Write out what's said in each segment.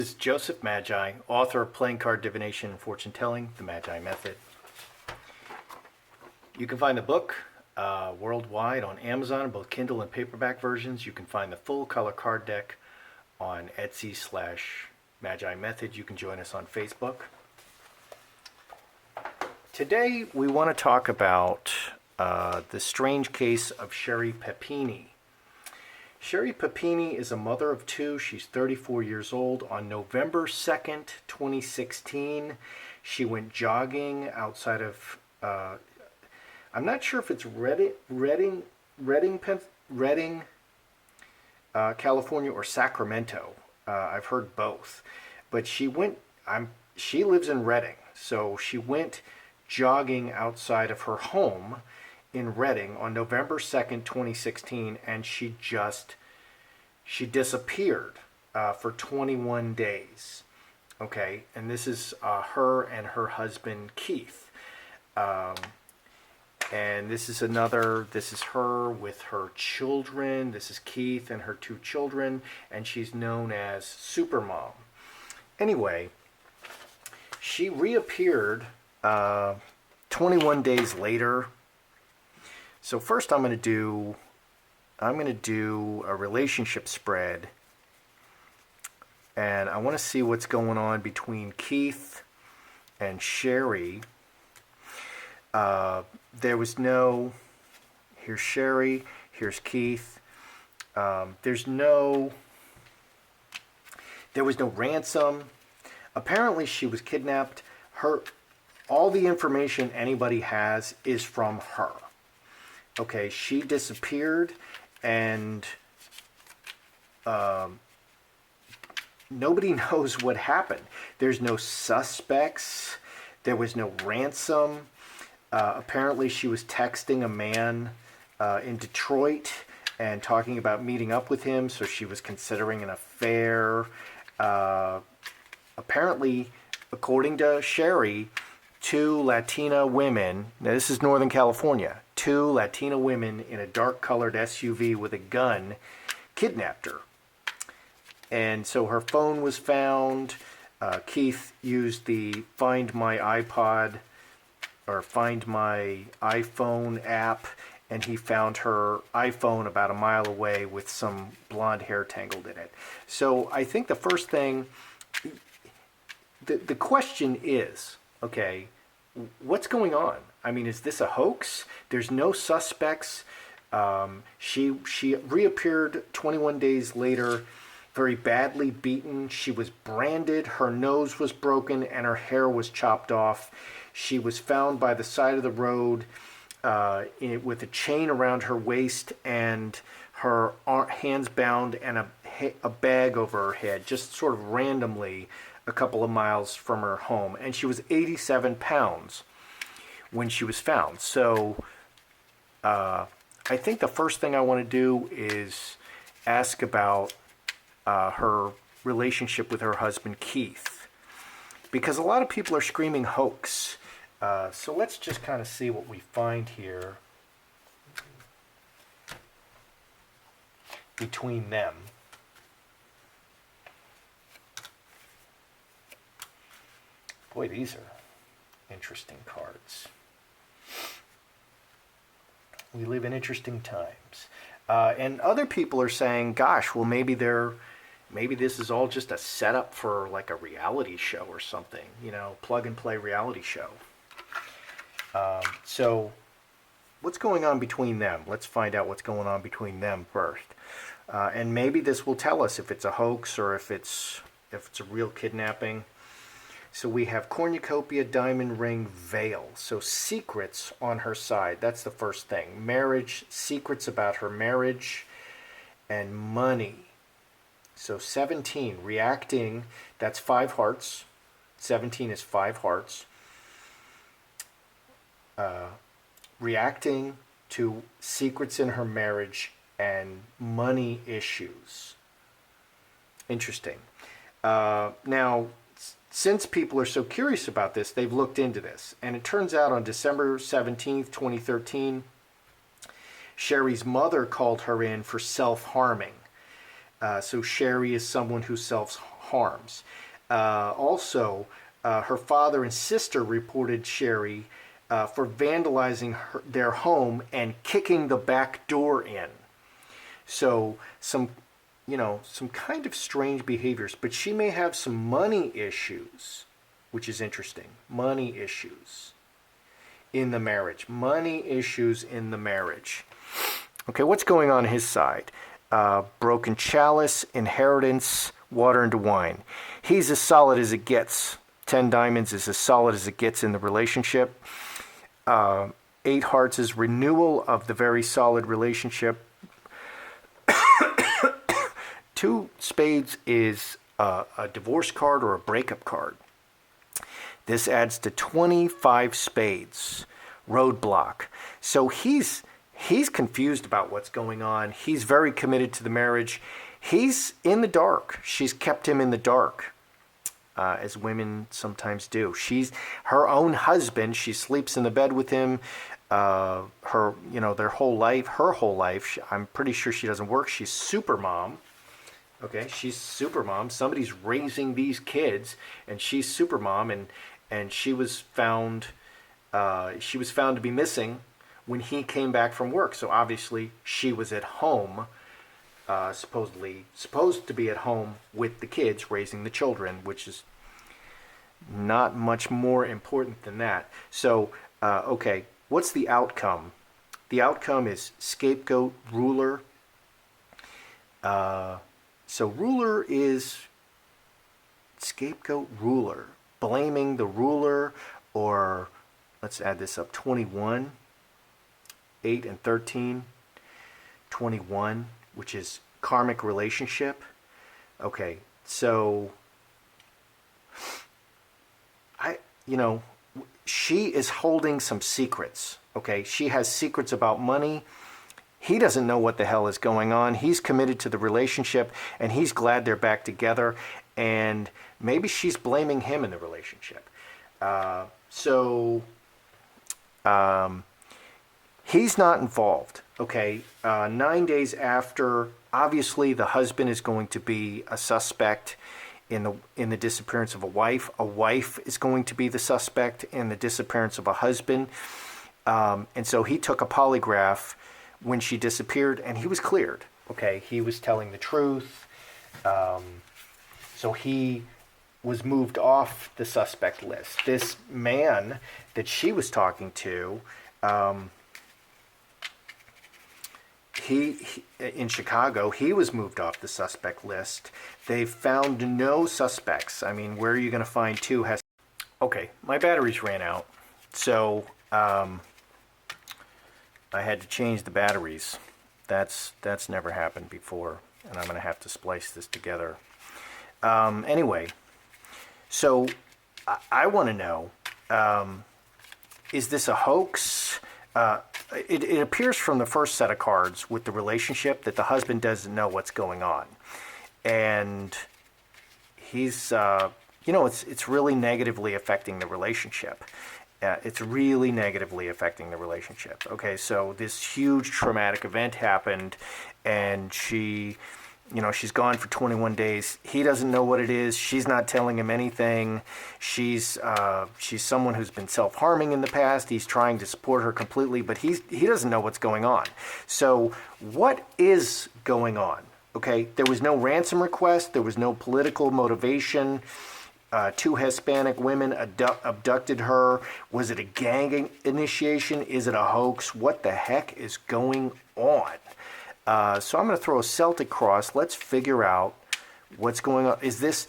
This is Joseph Magi, author of Playing Card Divination and Fortune Telling, The Magi Method. You can find the book worldwide on Amazon in both Kindle and paperback versions. You can find the full color card deck on Etsy/Magi Method. You can join us on Facebook. Today we want to talk about the strange case of Sherri Papini. Sherri Papini is a mother of two. She's 34 years old. On November 2nd, 2016, she went jogging outside of, I'm not sure if it's Redding, California, or Sacramento. I've heard both. But she lives in Redding, so she went jogging outside of her home in Redding on November 2nd, 2016, and she disappeared for 21 days. Okay, and this is her and her husband Keith. And this is her with her children. This is Keith and her two children, and she's known as Supermom. Anyway, she reappeared 21 days later. So first I'm going to do a relationship spread, and I want to see what's going on between Keith and Sherri. There was no, here's Sherri, here's Keith. There was no ransom. Apparently she was kidnapped. All the information anybody has is from her. Okay, she disappeared, and nobody knows what happened. There's no suspects. There was no ransom. Apparently she was texting a man in Detroit and talking about meeting up with him, so she was considering an affair. Apparently, according to Sherri, two Latina women, now this is Northern California, two Latina women in a dark-colored SUV with a gun kidnapped her. And so her phone was found. Keith used the Find My iPod or Find My iPhone app, and he found her iPhone about a mile away with some blonde hair tangled in it. So I think the first thing, the question is, okay, what's going on? I mean, is this a hoax? There's no suspects. She reappeared 21 days later, very badly beaten. She was branded, her nose was broken, and her hair was chopped off. She was found by the side of the road with a chain around her waist and her hands bound and a bag over her head, just sort of randomly a couple of miles from her home. And she was 87 pounds when she was found. So I think the first thing I want to do is ask about her relationship with her husband Keith, because a lot of people are screaming hoax. So let's just kind of see what we find here between them. Boy, these are interesting cards. We live in interesting times. And other people are saying, gosh, well, maybe this is all just a setup for like a reality show or something, plug and play reality show. So what's going on between them? Let's find out what's going on between them first. And maybe this will tell us if it's a hoax or if it's a real kidnapping. So we have cornucopia, diamond ring, veil. So secrets on her side. That's the first thing. Marriage, secrets about her marriage, and money. So 17, reacting, that's 5 hearts. 17 is 5 hearts. Reacting to secrets in her marriage and money issues. Interesting. Now, since people are so curious about this, they've looked into this. And it turns out on December 17th, 2013, Sherri's mother called her in for self-harming. So Sherri is someone who harms. Also, her father and sister reported Sherri for vandalizing their home and kicking the back door in. So some kind of strange behaviors, but she may have some money issues, which is interesting. Money issues in the marriage. Money issues in the marriage. Okay, what's going on his side? Broken chalice, inheritance, water into wine. He's as solid as it gets. 10 diamonds is as solid as it gets in the relationship. 8 hearts is renewal of the very solid relationship. 2 spades is a divorce card or a breakup card. This adds to 25 spades. Roadblock. So he's confused about what's going on. He's very committed to the marriage. He's in the dark. She's kept him in the dark, as women sometimes do. She's her own husband. She sleeps in the bed with him. Their whole life. I'm pretty sure she doesn't work. She's super mom. Okay, she's super mom. Somebody's raising these kids, and she's super mom. And she was found. She was found to be missing when he came back from work. So obviously she was at home, supposed to be at home with the kids, raising the children, which is not much more important than that. So, okay, what's the outcome? The outcome is scapegoat, ruler. So ruler is scapegoat, ruler. Blaming the ruler, or let's add this up, 21. 8 and 13, 21, which is karmic relationship. Okay, so she is holding some secrets. Okay, she has secrets about money. He doesn't know what the hell is going on. He's committed to the relationship, and he's glad they're back together. And maybe she's blaming him in the relationship. He's not involved. Okay, 9 days after, obviously the husband is going to be a suspect in the disappearance of a wife. A wife is going to be the suspect in the disappearance of a husband. And so he took a polygraph when she disappeared, and he was cleared. Okay, he was telling the truth. So he was moved off the suspect list. This man that she was talking to, he in Chicago, he was moved off the suspect list. They found no suspects. I mean, where are you going to find 2? Okay, my batteries ran out, so I had to change the batteries. That's never happened before, and I'm going to have to splice this together. Anyway, so I want to know, is this a hoax? It appears from the first set of cards with the relationship that the husband doesn't know what's going on. And he's, it's really negatively affecting the relationship. It's really negatively affecting the relationship. Okay, so this huge traumatic event happened, and she's gone for 21 days. He doesn't know what it is. She's not telling him anything. She's someone who's been self-harming in the past. He's trying to support her completely, but he doesn't know what's going on. So what is going on? Okay, there was no ransom request. There was no political motivation. 2 Hispanic women abducted her. Was it a gang initiation? Is it a hoax? What the heck is going on? So I'm going to throw a Celtic cross. Let's figure out what's going on. Is this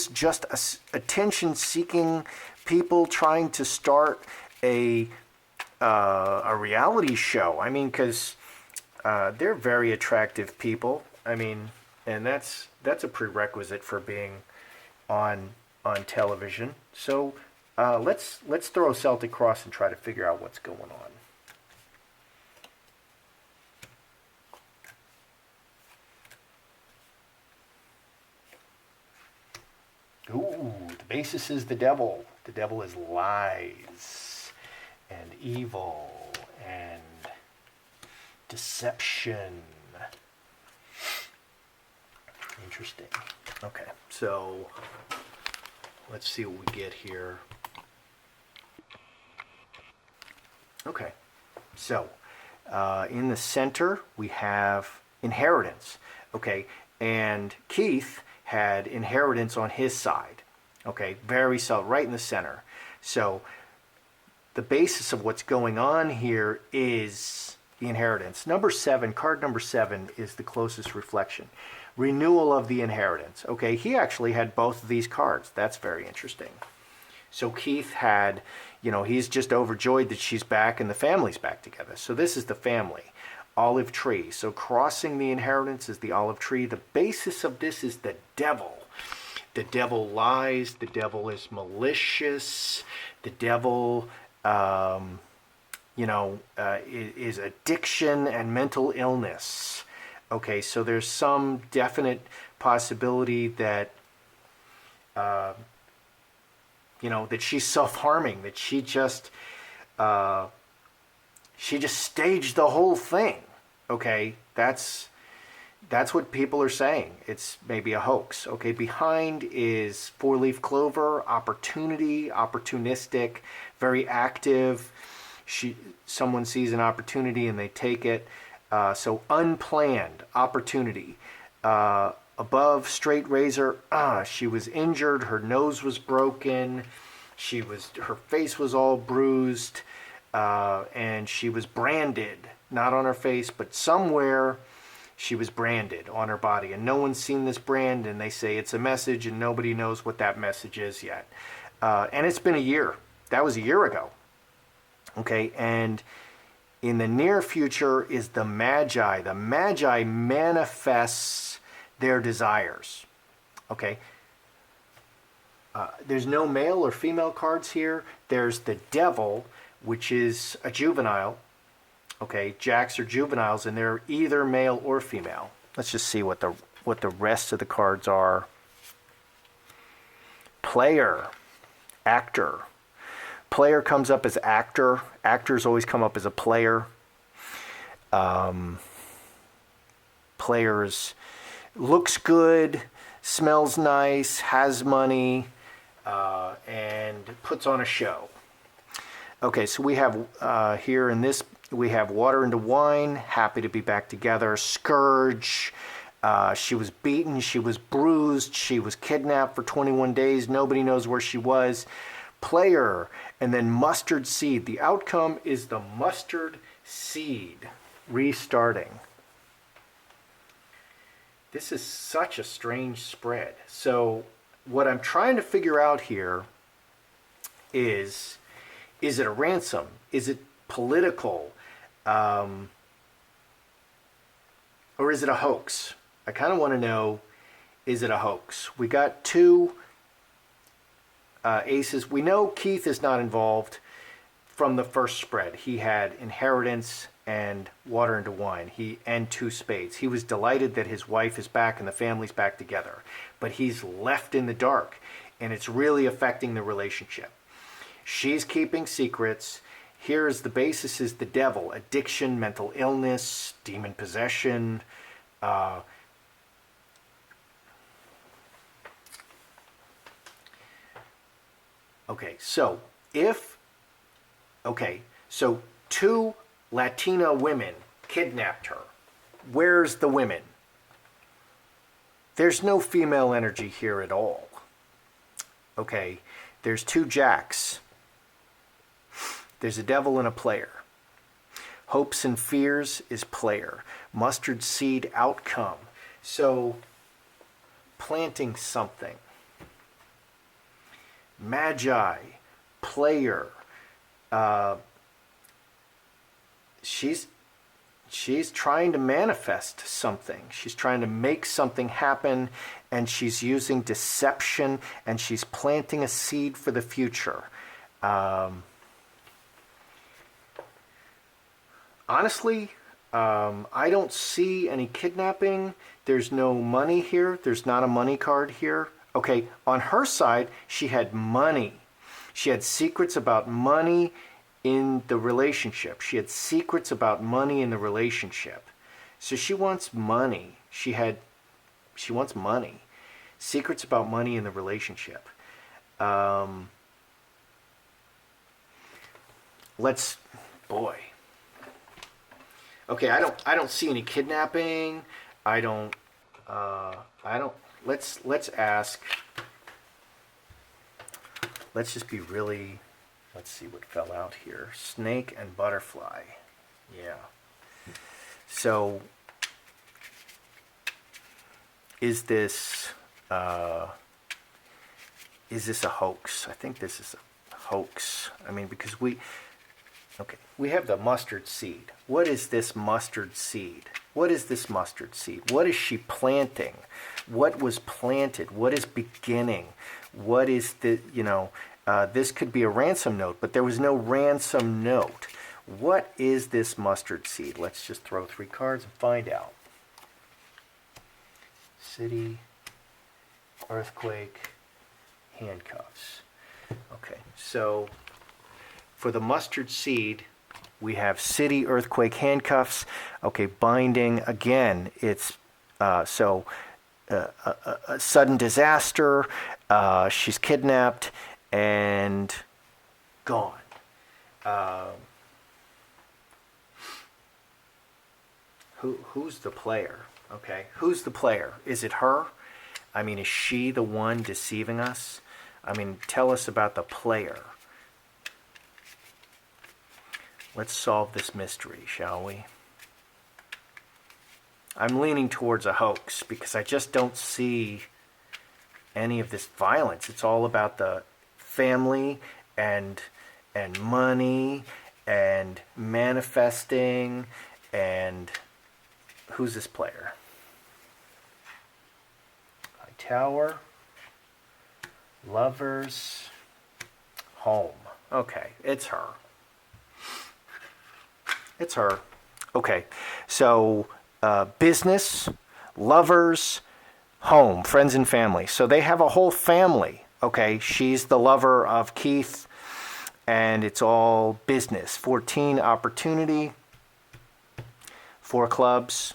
just attention-seeking people trying to start a reality show? I mean, because they're very attractive people. I mean, and that's a prerequisite for being on television. So let's throw a Celtic cross and try to figure out what's going on. Ooh, the basis is the devil. The devil is lies and evil and deception. Interesting. Okay, so let's see what we get here. Okay, so in the center we have inheritance. Okay, and Keith had inheritance on his side. Okay, very solid, right in the center. So the basis of what's going on here is the inheritance. Number 7, card number 7 is the closest reflection. Renewal of the inheritance. Okay, he actually had both of these cards. That's very interesting. So Keith had, he's just overjoyed that she's back and the family's back together. So this is the family. Olive tree. So crossing the inheritance is the olive tree. The basis of this is the devil. The devil lies. The devil is malicious. The devil, is addiction and mental illness. Okay, so there's some definite possibility that, that she's self-harming, that she just staged the whole thing. Okay, that's what people are saying. It's maybe a hoax. Okay, behind is 4-leaf clover, opportunity, opportunistic, very active. Someone sees an opportunity and they take it. So unplanned opportunity. Above, straight razor. She was injured. Her nose was broken. Her face was all bruised, and she was branded. Not on her face, but somewhere she was branded on her body. And no one's seen this brand, and they say it's a message, and nobody knows what that message is yet. And it's been a year. That was a year ago. Okay, and in the near future is the Magi. The Magi manifests their desires. Okay. There's no male or female cards here. There's the devil, which is a juvenile. Okay, jacks are juveniles, and they're either male or female. Let's just see what the rest of the cards are. Player, actor. Player comes up as actor. Actors always come up as a player. Players looks good, smells nice, has money, and puts on a show. Okay, so we have here in this, we have water into wine, happy to be back together, scourge. She was beaten, she was bruised, she was kidnapped for 21 days, nobody knows where she was. Player, and then mustard seed. The outcome is the mustard seed restarting. This is such a strange spread. So what I'm trying to figure out here is it a ransom? Is it political? Or is it a hoax? I kind of want to know, is it a hoax? We got 2 aces. We know Keith is not involved from the first spread. He had inheritance and water into wine. And 2 spades. He was delighted that his wife is back and the family's back together. But he's left in the dark, and it's really affecting the relationship. She's keeping secrets. Here's the basis is the devil. Addiction, mental illness, demon possession. Okay, so 2 Latina women kidnapped her. Where's the women? There's no female energy here at all. Okay, there's 2 jacks. There's a devil and a player. Hopes and fears is player. Mustard seed outcome. So, planting something. Magi, player. She's trying to manifest something. She's trying to make something happen, and she's using deception, and she's planting a seed for the future. Honestly, I don't see any kidnapping. There's no money here. There's not a money card here. Okay, on her side, she had money. She had secrets about money in the relationship. She had secrets about money in the relationship. So she wants money. She had money. Secrets about money in the relationship. Boy. Okay, I don't see any kidnapping. I don't. Let's ask. Let's just be really. Let's see what fell out here. Snake and butterfly. Yeah. So, is this a hoax? I think this is a hoax. I mean, because we have the mustard seed. What is this mustard seed? What is this mustard seed? What is she planting? What was planted? What is beginning? What is the, this could be a ransom note, but there was no ransom note. What is this mustard seed? Let's just throw 3 cards and find out. City, earthquake, handcuffs. Okay, so for the mustard seed, we have city, earthquake, handcuffs. Okay, binding, again, it's a sudden disaster. She's kidnapped and gone. Who's the player? Okay, who's the player? Is it her? I mean, is she the one deceiving us? I mean, tell us about the player. Let's solve this mystery, shall we? I'm leaning towards a hoax because I just don't see any of this violence. It's all about the family and money and manifesting. And who's this player? High Tower, lovers, home. Okay, it's her. It's her. Okay, so business, lovers, home, friends and family. So they have a whole family. Okay, she's the lover of Keith, and it's all business. 14, opportunity. 4 clubs.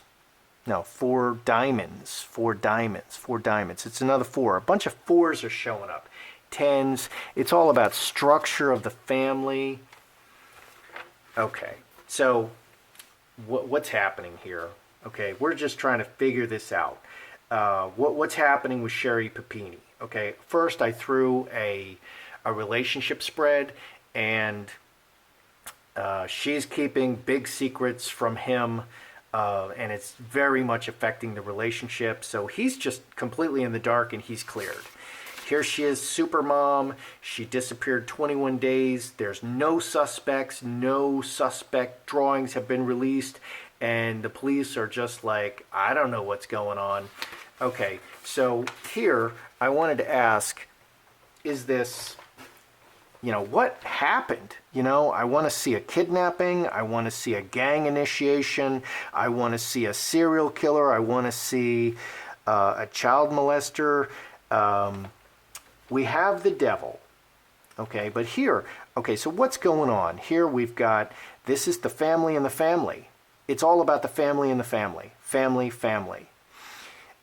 No, 4 diamonds. 4 diamonds. 4 diamonds. It's another 4. A bunch of 4s are showing up. 10s. It's all about structure of the family. Okay. So, what's happening here? Okay, we're just trying to figure this out. What's happening with Sherri Papini? Okay, first I threw a relationship spread, and she's keeping big secrets from him, and it's very much affecting the relationship. So he's just completely in the dark, and he's cleared. Here she is, super mom. She disappeared 21 days. There's no suspects. No suspect drawings have been released. And the police are just like, I don't know what's going on. Okay, so here I wanted to ask, is this, what happened? I want to see a kidnapping. I want to see a gang initiation. I want to see a serial killer. I want to see a child molester. We have the devil, okay, but here, okay, so what's going on? Here we've got, this is the family and the family. It's all about the family and the family. Family, family.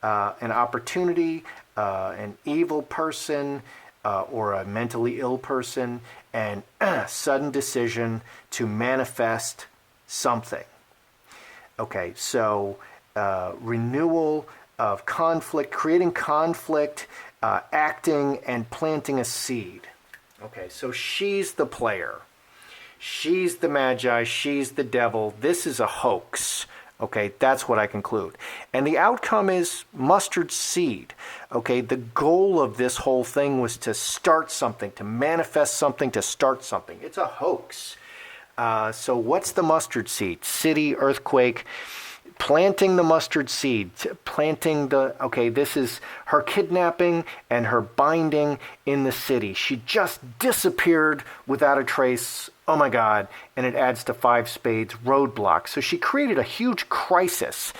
An opportunity, an evil person, or a mentally ill person, and sudden decision to manifest something. Okay, so renewal of conflict, creating conflict, acting and planting a seed. Okay, so she's the player. She's the magi. She's the devil. This is a hoax. Okay, that's what I conclude. And the outcome is mustard seed. Okay, the goal of this whole thing was to start something, to manifest something, to start something. It's a hoax. So what's the mustard seed? City, earthquake. Planting the mustard seed, this is her kidnapping and her binding in the city. She just disappeared without a trace. Oh my God. And it adds to 5 spades, roadblock. So she created a huge crisis.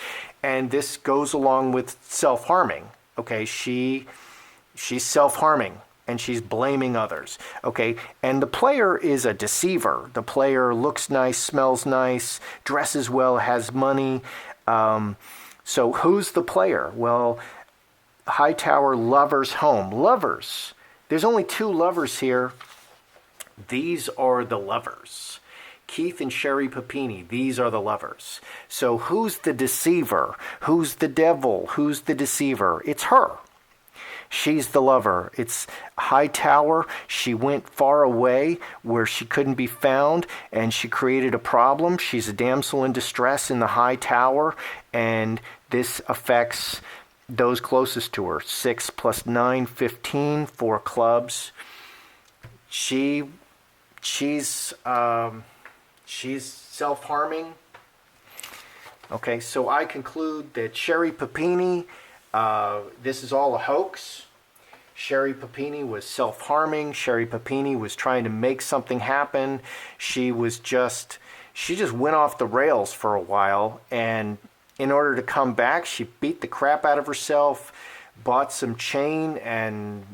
And this goes along with self-harming. Okay, she's self-harming. And she's blaming others. Okay, and the player is a deceiver. The player looks nice, smells nice, dresses well, has money. So who's the player? Well, Hightower lover's home. Lovers. There's only 2 lovers here. These are the lovers. Keith and Sherri Papini, these are the lovers. So who's the deceiver? Who's the devil? Who's the deceiver? It's her. She's the lover. It's Hightower. She went far away where she couldn't be found, and she created a problem. She's a damsel in distress in the High Tower, and this affects those closest to her. 6 + 9, 15, 4 clubs. She's self-harming. Okay, so I conclude that Sherri Papini, this is all a hoax. Sherri Papini was self-harming. Sherri Papini was trying to make something happen. She just went off the rails for a while, and in order to come back, she beat the crap out of herself, bought some chain, and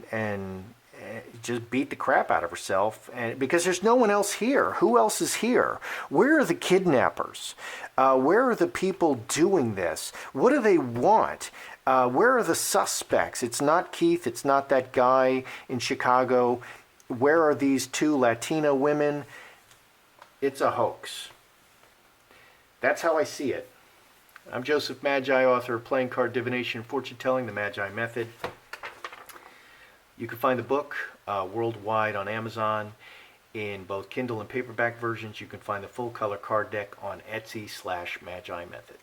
just beat the crap out of herself. And because there's no one else here. Who else is here? Where are the kidnappers? Where are the people doing this? What do they want? Where are the suspects? It's not Keith. It's not that guy in Chicago. Where are these 2 Latina women? It's a hoax. That's how I see it. I'm Joseph Magi, author of Playing Card Divination, Fortune Telling, The Magi Method. You can find the book worldwide on Amazon in both Kindle and paperback versions. You can find the full color card deck on Etsy /Magi Method.